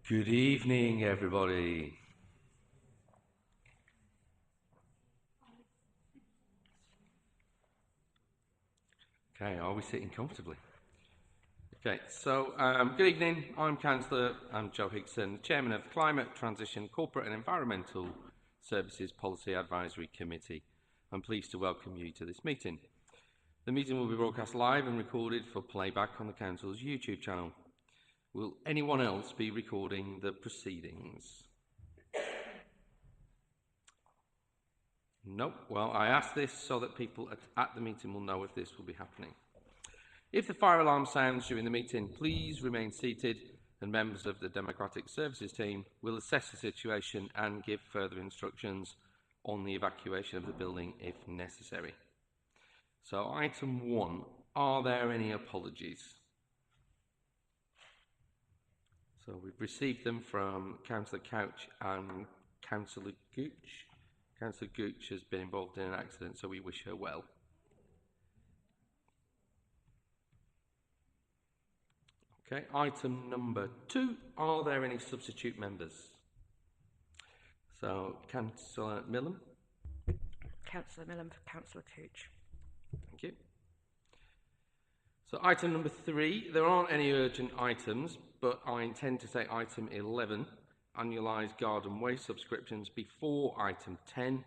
Good evening, everybody. Okay, are we sitting comfortably? Okay, so good evening. I'm Councillor Joe Higson, Chairman of the Climate Transition Corporate and Environmental Services Policy Advisory Committee. I'm pleased to welcome you to this meeting. The meeting will be broadcast live and recorded for playback on the Council's YouTube channel. Will anyone else be recording the proceedings? No. Well, I ask this so that people at the meeting will know if this will be happening. If the fire alarm sounds during the meeting, please remain seated and members of the Democratic Services team will assess the situation and give further instructions on the evacuation of the building if necessary. So, item 1, are there any apologies? So we've received them from Councillor Couch and Councillor Gooch. Councillor Gooch has been involved in an accident, so we wish her well. Okay, item number 2, are there any substitute members? So, Councillor Millam. Councillor Millam for Councillor Couch. Thank you. So, item number 3, there aren't any urgent items, but I intend to take item 11, annualised garden waste subscriptions, before item 10,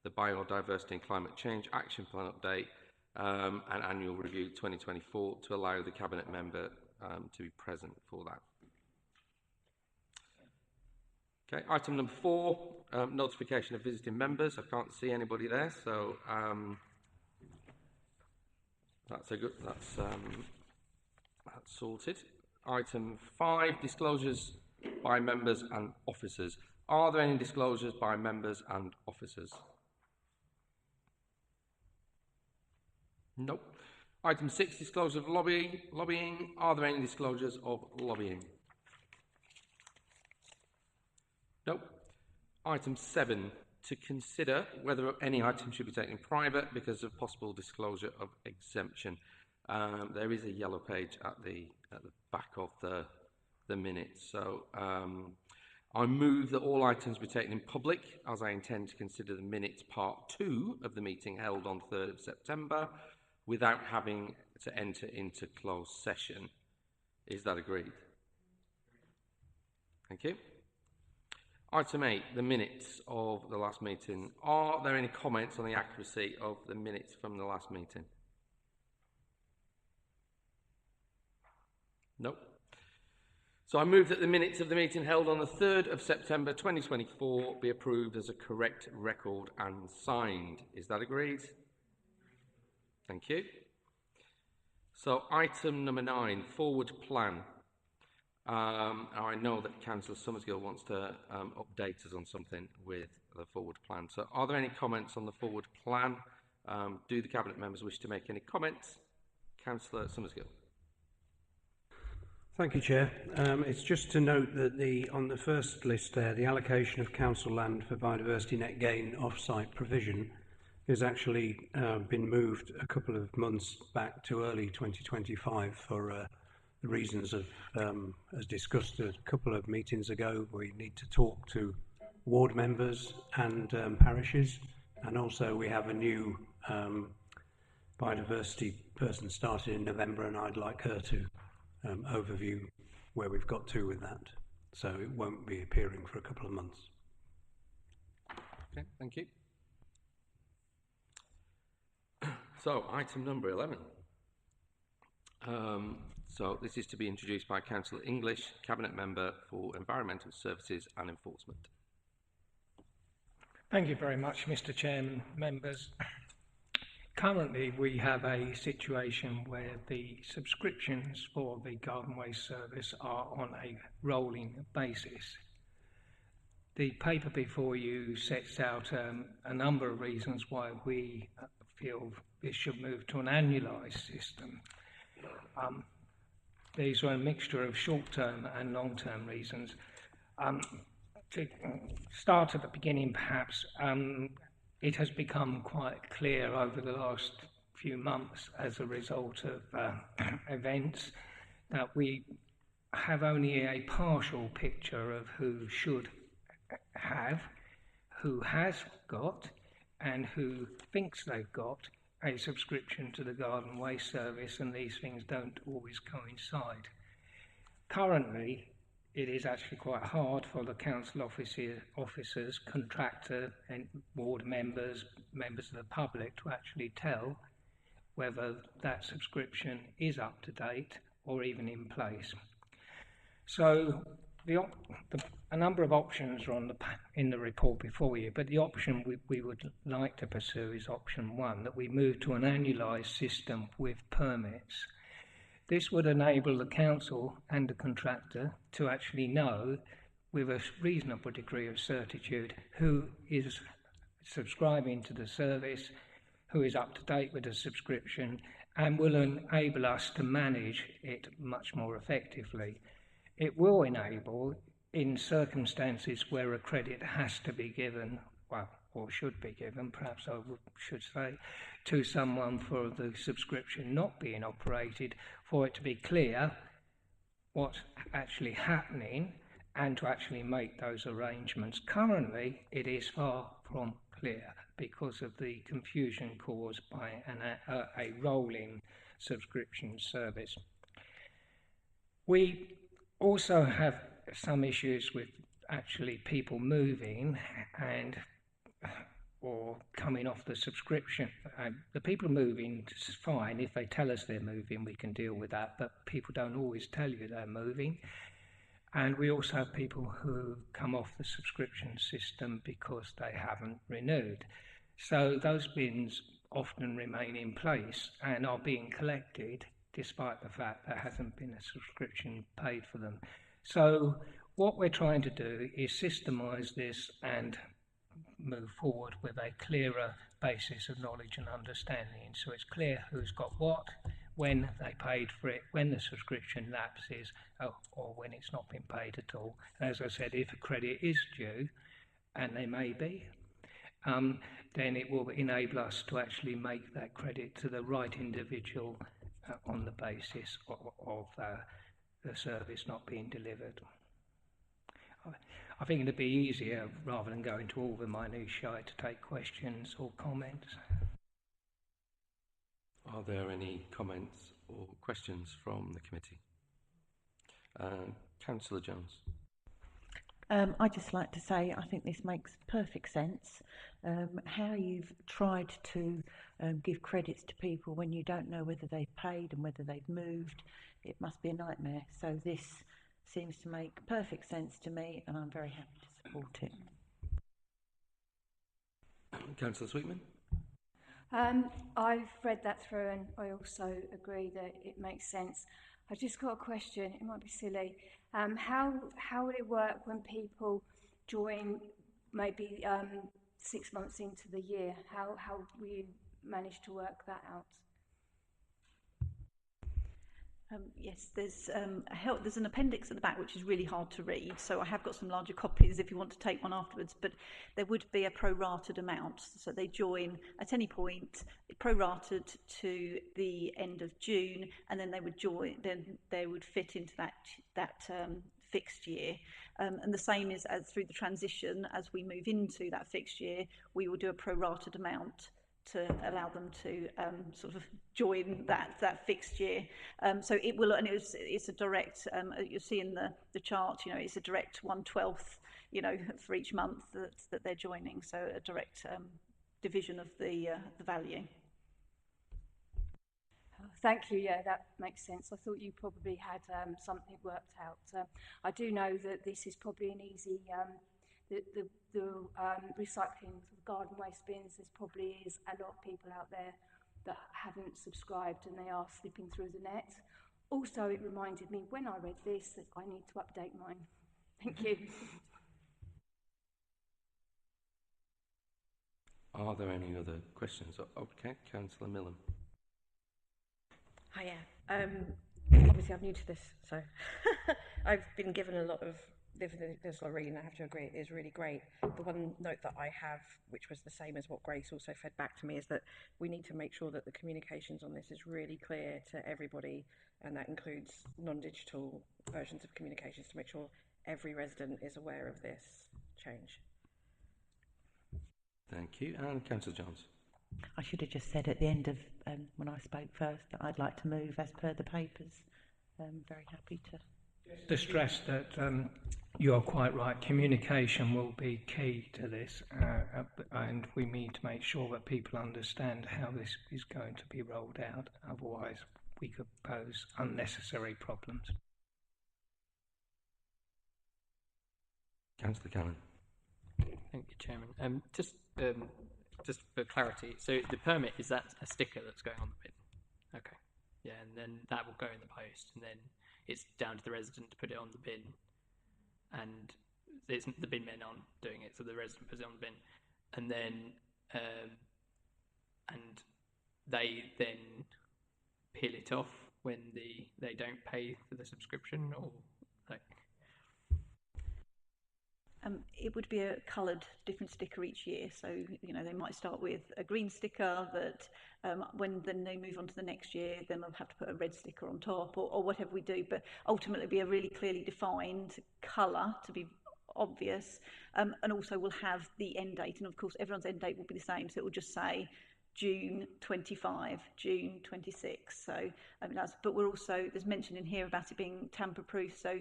the Biodiversity and Climate Change Action Plan update and annual review 2024, to allow the Cabinet member to be present for that. Okay, item number 4, notification of visiting members. I can't see anybody there, so that's sorted. Item 5, disclosures by members and officers. Are there any disclosures by members and officers? Nope. Item 6, disclosure of lobbying. Are there any disclosures of lobbying? Nope. Item 7, to consider whether any item should be taken in private because of possible disclosure of exemption. There is a yellow page at the back of the minutes. So I move that all items be taken in public, as I intend to consider the minutes part 2 of the meeting held on 3rd of September without having to enter into closed session. Is that agreed? Thank you. Item 8, the minutes of the last meeting. Are there any comments on the accuracy of the minutes from the last meeting? Nope. So I move that the minutes of the meeting held on the 3rd of September 2024 be approved as a correct record and signed. Is that agreed? Thank you. So item number 9, forward plan. I know that Councillor Summersgill wants to update us on something with the forward plan. So are there any comments on the forward plan? Do the Cabinet members wish to make any comments? Councillor Summersgill. Thank you, Chair. It's just to note that on the first list there, the allocation of council land for biodiversity net gain off-site provision has actually been moved a couple of months back to early 2025 for the reasons of, as discussed a couple of meetings ago, we need to talk to ward members and parishes, and also we have a new biodiversity person started in November, and I'd like her to overview where we've got to with that. So it won't be appearing for a couple of months. Okay, thank you. So, item number 11. So this is to be introduced by Councillor English, Cabinet Member for Environmental Services and Enforcement. Thank you very much, Mr. Chairman, members. Currently, we have a situation where the subscriptions for the garden waste service are on a rolling basis. The paper before you sets out a number of reasons why we feel this should move to an annualised system. These are a mixture of short-term and long-term reasons. To start at the beginning, perhaps, it has become quite clear over the last few months as a result of events that we have only a partial picture of who should have, who has got, and who thinks they've got a subscription to the Garden Waste Service, and these things don't always coincide. Currently, it is actually quite hard for the council officers, contractor and ward members, members of the public to actually tell whether that subscription is up to date or even in place. So a number of options are in the report before you, but the option we would like to pursue is option 1, that we move to an annualised system with permits. This would enable the council and the contractor to actually know with a reasonable degree of certitude who is subscribing to the service, who is up to date with the subscription, and will enable us to manage it much more effectively. It will enable, in circumstances where a credit has to be given, well, or should be given, perhaps I should say, to someone for the subscription not being operated, for it to be clear what's actually happening and to actually make those arrangements. Currently, it is far from clear because of the confusion caused by a rolling subscription service. We also have some issues with actually people moving and or coming off the subscription. The people moving is fine. If they tell us they're moving, we can deal with that, but people don't always tell you they're moving. And we also have people who come off the subscription system because they haven't renewed. So those bins often remain in place and are being collected despite the fact there hasn't been a subscription paid for them. So what we're trying to do is systemise this and move forward with a clearer basis of knowledge and understanding. So it's clear who's got what, when they paid for it, when the subscription lapses, or when it's not been paid at all. And as I said, if a credit is due, and they may be, then it will enable us to actually make that credit to the right individual on the basis of the service not being delivered. I think it'd be easier, rather than going to all the minutiae, to take questions or comments. Are there any comments or questions from the committee? Councillor Jones. I'd just like to say I think this makes perfect sense. How you've tried to give credits to people when you don't know whether they've paid and whether they've moved, it must be a nightmare. So this seems to make perfect sense to me, and I'm very happy to support it. Councillor Sweetman. I've read that through and I also agree that it makes sense. I've just got a question, it might be silly. How will it work when people join maybe 6 months into the year? How will you manage to work that out? Yes, there's an appendix at the back which is really hard to read, so I have got some larger copies if you want to take one afterwards, but there would be a prorated amount, so they join at any point, prorated to the end of June, and then they would fit into that fixed year. And the same is as through the transition, as we move into that fixed year, we will do a prorated amount to allow them to sort of join that fixed year. So it will, and it's a direct, you'll see in the chart, it's a direct 1/12, for each month that they're joining. So a direct division of the value. Thank you. Yeah, that makes sense. I thought you probably had something worked out. I do know that this is probably an easy. The recycling of garden waste bins, there probably is a lot of people out there that haven't subscribed and they are slipping through the net. Also, it reminded me when I read this that I need to update mine. Thank you. Are there any other questions? Okay, Councillor Millen. Hiya. Obviously I'm new to this, so I've been given a lot of there's a reading, I have to agree, it is really great. The one note that I have, which was the same as what Grace also fed back to me, is that we need to make sure that the communications on this is really clear to everybody, and that includes non-digital versions of communications, to make sure every resident is aware of this change. Thank you. And Councillor Jones. I should have just said at the end of when I spoke first that I'd like to move as per the papers. Very happy to. To stress that you are quite right, communication will be key to this, and we need to make sure that people understand how this is going to be rolled out, otherwise we could pose unnecessary problems. Councillor Cannon. Thank you, Chairman. Just for clarity, so the permit, is that a sticker that's going on the bin? Okay. Yeah, and then that will go in the post, and then it's down to the resident to put it on the bin, and the bin men aren't doing it, so the resident puts it on the bin, and then they then peel it off when they don't pay for the subscription, or like. It would be a coloured different sticker each year, so they might start with a green sticker that when then they move on to the next year, then they'll have to put a red sticker on top, or whatever we do, but ultimately be a really clearly defined colour to be obvious, and also we'll have the end date, and of course everyone's end date will be the same, so it will just say June 25, June 26. So but we're also, there's mention in here about it being tamper proof, so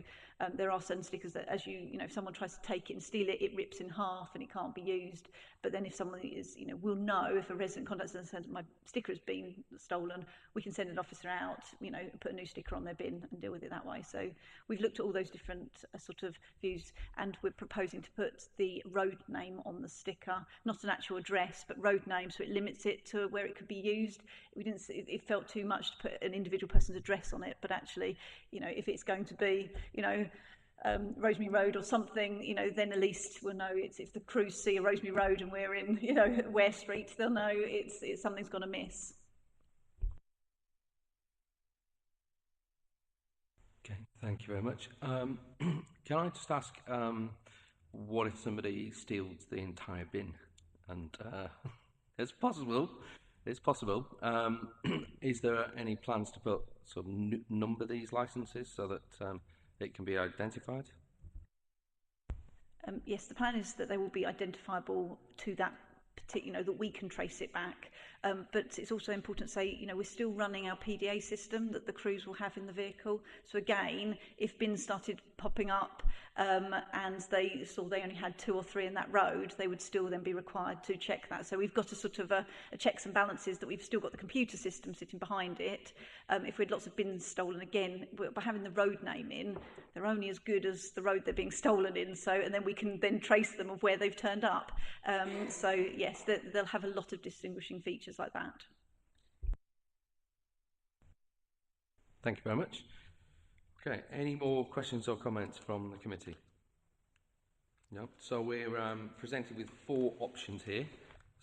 there are certain stickers that as if someone tries to take it and steal it, it rips in half and it can't be used. But then if someone is, we'll know if a resident contacts us and says my sticker has been stolen, we can send an officer out, put a new sticker on their bin and deal with it that way. So we've looked at all those different sort of views, and we're proposing to put the road name on the sticker, not an actual address, but road name, so it limits it to where it could be used. It felt too much to put an individual person's address on it, but actually, if it's going to be, Rosemary Road or something, then at least we'll know if the crews see a Rosemary Road and we're in, Ware Street, they'll know it's something's gone amiss. Okay, thank you very much. Can I just ask, what if somebody steals the entire bin? And it's possible. Is there any plans to put sort of number these licences so that it can be identified? Yes, the plan is that they will be identifiable to that particular, that we can trace it back. But it's also important to say, we're still running our PDA system that the crews will have in the vehicle. So again, if bins started popping up and they saw they only had 2 or 3 in that road, they would still then be required to check that. So we've got a sort of a checks and balances that we've still got the computer system sitting behind it. If we had lots of bins stolen, again, by having the road name in, they're only as good as the road they're being stolen in. So, and then we can then trace them of where they've turned up. So yes, they'll have a lot of distinguishing features like that. Thank you very much. Okay, any more questions or comments from the committee? No. So we're presented with 4 options here,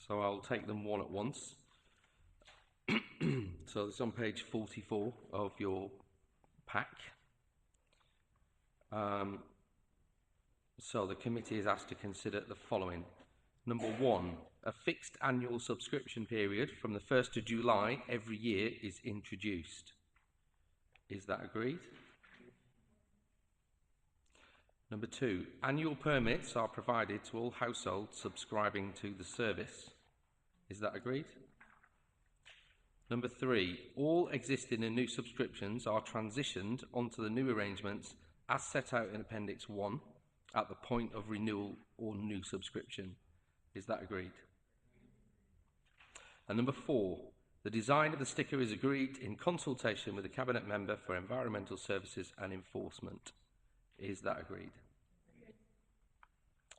so I'll take them one at once. So it's on page 44 of your pack. So the committee is asked to consider the following. Number 1, a fixed annual subscription period from the 1st of July every year is introduced. Is that agreed? Number 2, annual permits are provided to all households subscribing to the service. Is that agreed? Number 3, all existing and new subscriptions are transitioned onto the new arrangements as set out in Appendix 1 at the point of renewal or new subscription. Is that agreed? And number 4, the design of the sticker is agreed in consultation with the Cabinet Member for Environmental Services and Enforcement. Is that agreed?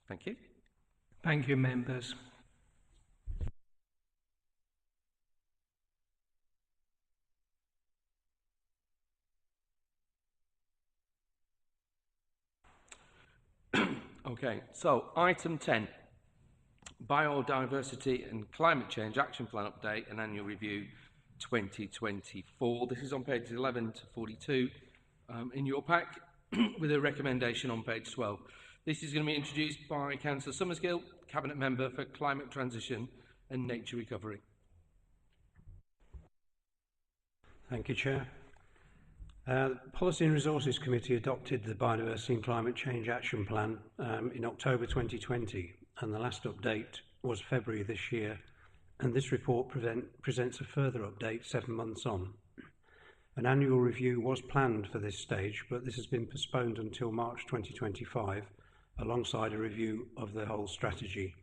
Thank you. Thank you, members. Okay, so item 10, Biodiversity and Climate Change Action Plan Update and Annual Review 2024. This is on pages 11 to 42 in your pack. with a recommendation on page 12. This is going to be introduced by Councillor Summersgill, Cabinet Member for Climate Transition and Nature Recovery. Thank you, Chair. The Policy and Resources Committee adopted the Biodiversity and Climate Change Action Plan in October 2020, and the last update was February this year, and this report presents a further update 7 months on. An annual review was planned for this stage, but this has been postponed until March 2025, alongside a review of the whole strategy.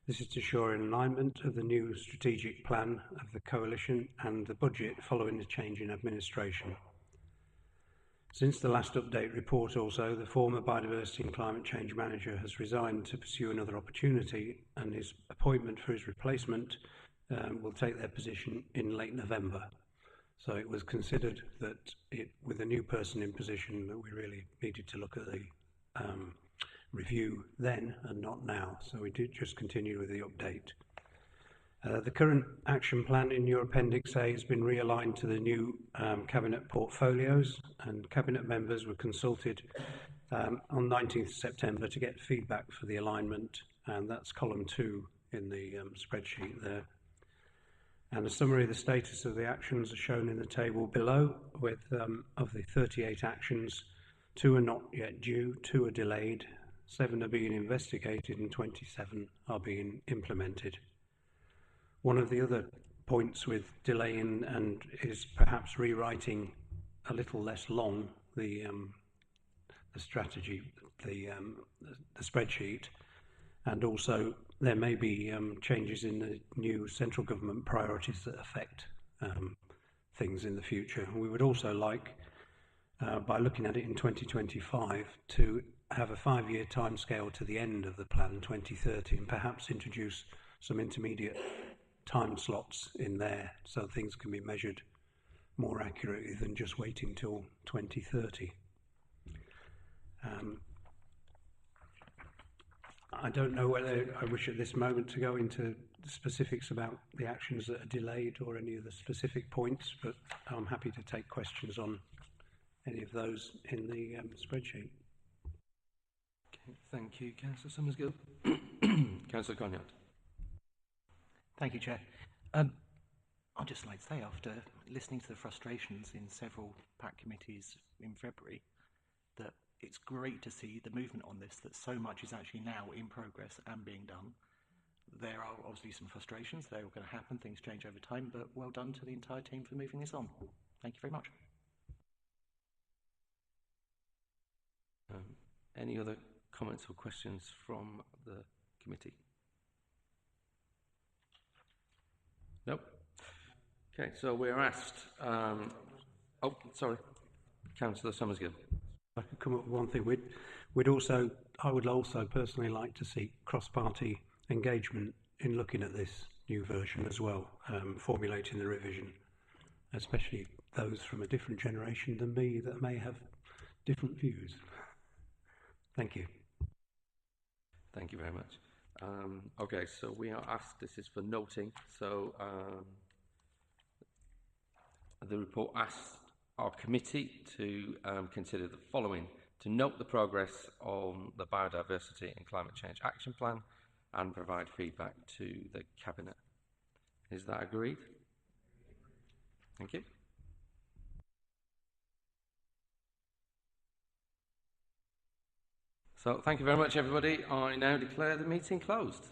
This is to ensure an alignment of the new strategic plan of the Coalition and the budget following the change in administration. Since the last update report also, the former Biodiversity and Climate Change Manager has resigned to pursue another opportunity, and his appointment for his replacement will take their position in late November. So it was considered that with a new person in position that we really needed to look at the review then and not now. So we did just continue with the update. The current action plan in your Appendix A has been realigned to the new Cabinet portfolios, and Cabinet members were consulted on 19th September to get feedback for the alignment, and that's column 2 in the spreadsheet there. And a summary of the status of the actions are shown in the table below, with of the 38 actions, 2 are not yet due, 2 are delayed, 7 are being investigated, and 27 are being implemented. One of the other points with delaying and is perhaps rewriting a little less long the strategy, the spreadsheet, and also there may be changes in the new central government priorities that affect things in the future. We would also like, by looking at it in 2025, to have a 5-year timescale to the end of the plan 2030, and perhaps introduce some intermediate time slots in there so things can be measured more accurately than just waiting till 2030. I don't know whether I wish at this moment to go into the specifics about the actions that are delayed or any of the specific points, but I'm happy to take questions on any of those in the spreadsheet. Okay, thank you, Councillor Summersgill. Councillor Conrad. Thank you, Chair. I'd just like to say, after listening to the frustrations in several PAC committees in February, that it's great to see the movement on this, that so much is actually now in progress and being done. There are obviously some frustrations, they're all going to happen, things change over time, but well done to the entire team for moving this on. Thank you very much. Any other comments or questions from the committee? Nope. Okay, so we're asked. Oh, sorry, Councillor Summersgill. I could come up with one thing. I would also personally like to see cross-party engagement in looking at this new version as well, formulating the revision, especially those from a different generation than me that may have different views. Thank you. Thank you very much. Okay, so we are asked, this is for noting, so the report asks our committee to consider the following: to note the progress on the Biodiversity and Climate Change Action Plan and provide feedback to the Cabinet. Is that agreed? Thank you. So thank you very much, everybody. I now declare the meeting closed.